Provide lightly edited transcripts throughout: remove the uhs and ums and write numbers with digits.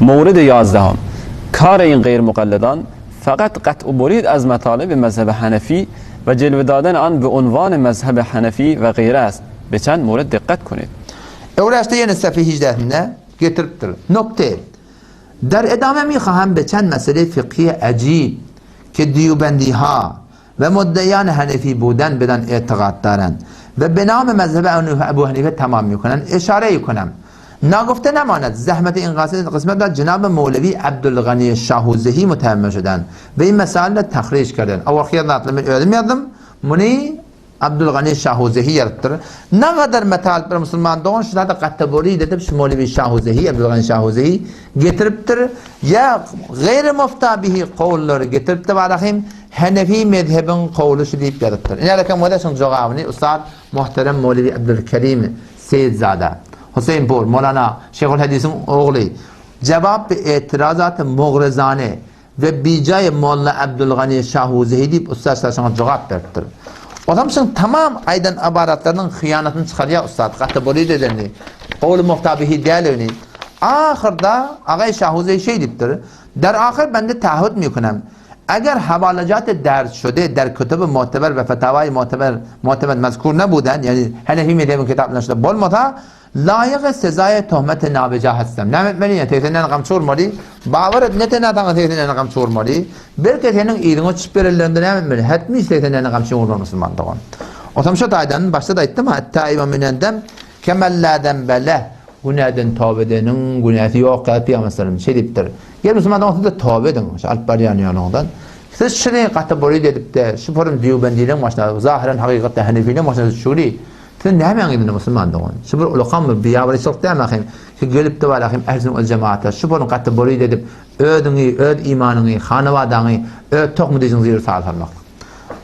مورد 11 کار این غیر مقلدان فقط قطع و برید از مطالب مذهب حنفی و جلوه دادن آن به عنوان مذهب حنفی و غیره است. به چند مورد دقت کنید. اولشته یه صفحه 18 نه getiriptir. نکته در ادامه میخواهم به چند مسئله فقهی عجیب که دیوبندی ها و مدعیان حنفی بودن بدن اعتقاد دارند و به نام مذهب ابو حنیفه تمام میکنن اشاره کنم. ناگفته نماند زحمت این قسمت را جناب مولوی عبدالغنی شاهوزهی متحمل شدن و این مسائل را تخریج کردن. اول خیلی نطلب منی عبدالغنی شاهوزهی یارتر نقدر مطالب بر مسلمان دون شده قطع برید دبش مولوی شاهوزهی عبدالغنی شاهوزهی getiriptir ya غیر مفتا به قولları getiriptir varahim Hanefi mezhebin qavlu şu deyip yaratır. İne rakam modasın cevabını Ustad muhterem Mevlevi Abdülkerim Seyidzade Hüseyinpur Mevlana Şeyhü'l-Hadis'in oğlu cevap ve itirazat-ı muğrezane ve bicay Molla Abdülgani Şahuzehi deyip Ustad sana cevap verdir. Odamsın tamam aydan abaratlarının hıyanatını çıkarıyor Ustad. Kategori dediğini, qavlu muhtabihi değerlerini. Ahırda Ağay Şahuzehi şey deyiptir. Der ahir ben de taahhüt miکنم. اگر حوالجات درد شده در کتب معتبر و فتاوای معتمد مذکور نبودن یعنی حنفی میگه کتاب نشده بول متا لایق سزای تهمت نابجا هستم نمیتونی تهتن نقم چور مالی باورت نتنا تا تهتن نقم چور مالی بلکه تهنن ایرانو چپرلنده نمیتونی حتمی تهتن نقم چور مسلمان دون otam şu aydan başta da ettim hatta imamınendem kemalladem bele günahden tövbedenin günahı yok Peygamber şey deyiptir. Gel Müslümanlar da tövbe edin. Alpariyan yanından. Siz şuraya kategori edip de şu form Diyubendi'nin başına zahiren hakikatte Hanefi'nin başına şuri. Sen ne hemen gidin Müslümanlar. Şu bir ulakam bir yavru çok da bakayım. Şu gelip de bakayım ehlin cemaate şu form kategori edip ödünü, öd imanını, hanavadanı, öd tohmudizin zir sağlamak.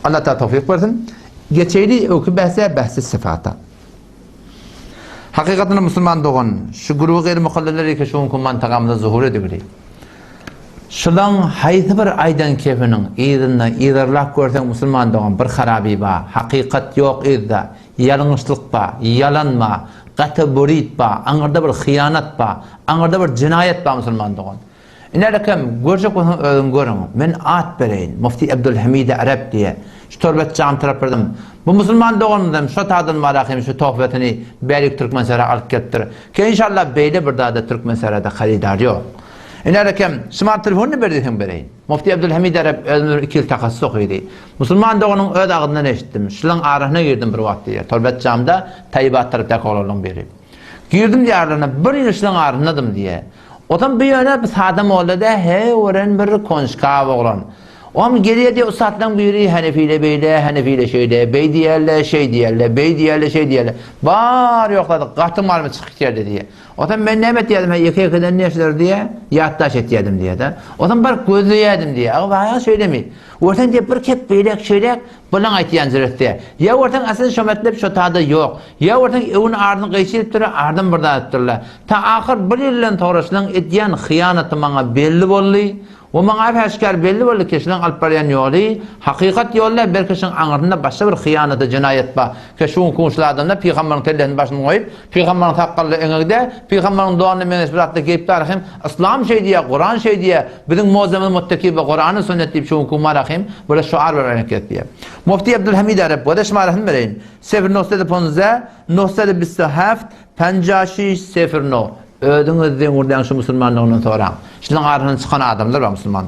Allah ta tevfik versin. Geçeyli o ki bahsi sıfata. Hakikaten Müslüman doğan şu grubu gayri mukalleleri ki şu mantıkamda zuhur edilir. Şulan haydi bir aydan kefinin iğdirlak görsen Müslüman doğan bir harabi ba, hakikat yok izda, yalanışlık ba, yalan ba, qatı burit ba, anırda bir hıyanat ba, anırda bir cinayet ba Müslüman doğan. İnelekem görecek olsun ödün görün, men at bereyin, Mufti Abdülhamid Arap diye, şu torbet cam tarafırdım. Bu Müslüman doğandım, şu tadın varakim, şu tohbetini Beylik Türkmensar'a alıp gettir. Ki inşallah beyle bir daha da Türkmensar'da xaridar yok. İnelekem smart telefonunu berdiğim bereyin. Mufti Abdülhamid Arap özünür 2 yıl takassus okuydu. Müslüman doğanın öd ağından eşittim. Şulan arahına girdim bir vakti. Torbet camda Tayyibat tarafta olalım beri. Girdim diye arahına, bir yıl şulan arahınadım diye. Otan bir yöne bir sadam oldu da he oran bir konuşka oğlan. Oğam geriye diye ustaddan buyuruyor Hanefiyle beyle, Hanefiyle şeyle, bey diyerle, şey diyerle, bey diyerle, şey diyerle. Var yokladık, kahtım var mı çıkık yerde diye. Otan ben nemet yedim, yıka yıkadan ne yaşlar diye, yattaş et yedim diye de. Otan bir gözlü yedim diye, ama bayağı söylemiyor. Ortan diye bir kep beylek şeylek, bulan aytiyan zırık diye. Ya ortan asıl şömetlep şu tadı yok. Ya ortan evin ardını kıyçılıp duruyor, ardın buradan ettirler. Ta ahir bir yılın toğrasının etdiyen hıyanatı bana belli bollu. O bana aşkar belli bollu kişinin alpariyan yolu, hakikat yolla bir kişinin anırında başka bir hıyanatı cinayet ba. Keşun kunşlu adamda Peygamber'in tellerini başını koyup, Peygamber'in hakkında engide, Peygamber'in doğanlı menesbiratlı gelip tarihim, İslam şey diye, Kur'an şey diye, bizim muazzamın muttakibi Kur'an'ın sünnet deyip şun kumarahim, böyle şuar ve hareket diye. Mufti Abdülhamid Arap, bu da şımarahın vereyin. 0.15, 0.27, 56.09. Ödünüz deyin oradan şu Müslümanlığının sonra. Şunun arasından çıkan adamlar var Müslüman.